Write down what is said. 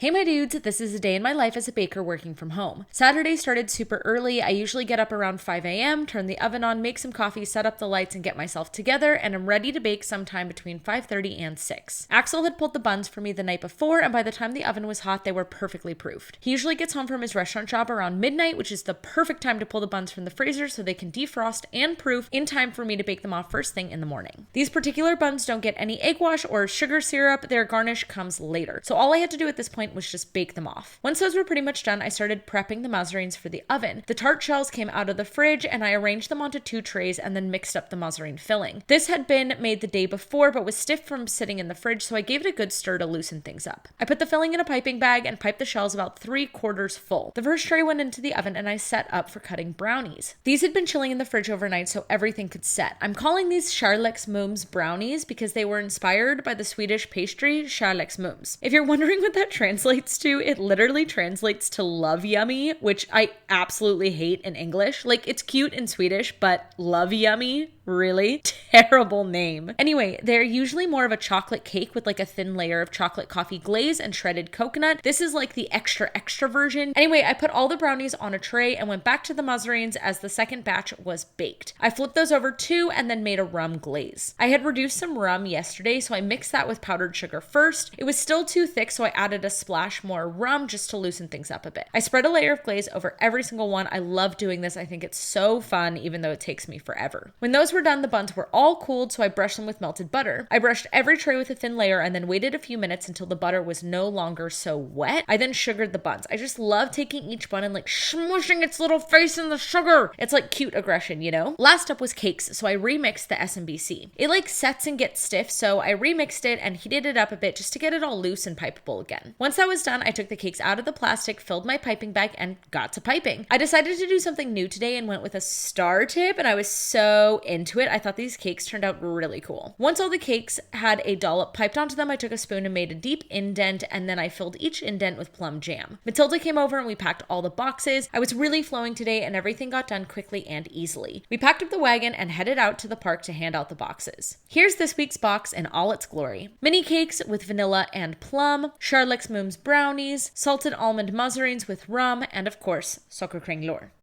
Hey my dudes, this is a day in my life as a baker working from home. Saturday started super early. I usually get up around 5 a.m., turn the oven on, make some coffee, set up the lights, and get myself together, and I'm ready to bake sometime between 5:30 and 6. Axel had pulled the buns for me the night before, and by the time the oven was hot, they were perfectly proofed. He usually gets home from his restaurant job around midnight, which is the perfect time to pull the buns from the freezer so they can defrost and proof in time for me to bake them off first thing in the morning. These particular buns don't get any egg wash or sugar syrup. Their garnish comes later. So all I had to do at this point was just bake them off. Once those were pretty much done, I started prepping the Mazarines for the oven. The tart shells came out of the fridge and I arranged them onto 2 trays and then mixed up the Mazarine filling. This had been made the day before but was stiff from sitting in the fridge, so I gave it a good stir to loosen things up. I put the filling in a piping bag and piped the shells about 3/4 full. The first tray went into the oven and I set up for cutting brownies. These had been chilling in the fridge overnight so everything could set. I'm calling these Kärleksmums brownies because they were inspired by the Swedish pastry Kärleksmums. If you're wondering what that translates to, it literally translates to love yummy, which I absolutely hate in English. Like, it's cute in Swedish, but love yummy? Really? Terrible name. Anyway, they're usually more of a chocolate cake with like a thin layer of chocolate coffee glaze and shredded coconut. This is like the extra version. Anyway, I put all the brownies on a tray and went back to the Mazarines as the second batch was baked. I flipped those over too and then made a rum glaze. I had reduced some rum yesterday, so I mixed that with powdered sugar first. It was still too thick, so I added a splash more rum just to loosen things up a bit. I spread a layer of glaze over every single one. I love doing this. I think it's so fun, even though it takes me forever. When those were done, the buns were all cooled, so I brushed them with melted butter. I brushed every tray with a thin layer and then waited a few minutes until the butter was no longer so wet. I then sugared the buns. I just love taking each bun and like smushing its little face in the sugar. It's like cute aggression, you know? Last up was cakes, so I remixed the SMBC. It like sets and gets stiff, so I remixed it and heated it up a bit just to get it all loose and pipeable again. Once that was done, I took the cakes out of the plastic, filled my piping bag, and got to piping. I decided to do something new today and went with a star tip, and I was so into it. I thought these cakes turned out really cool. Once all the cakes had a dollop piped onto them, I took a spoon and made a deep indent, and then I filled each indent with plum jam. Matilda came over and we packed all the boxes. I was really flowing today and everything got done quickly and easily. We packed up the wagon and headed out to the park to hand out the boxes. Here's this week's box in all its glory. Mini cakes with vanilla and plum, Kärleksmums brownies, salted almond Mazarines with rum, and of course, sockerkringlor.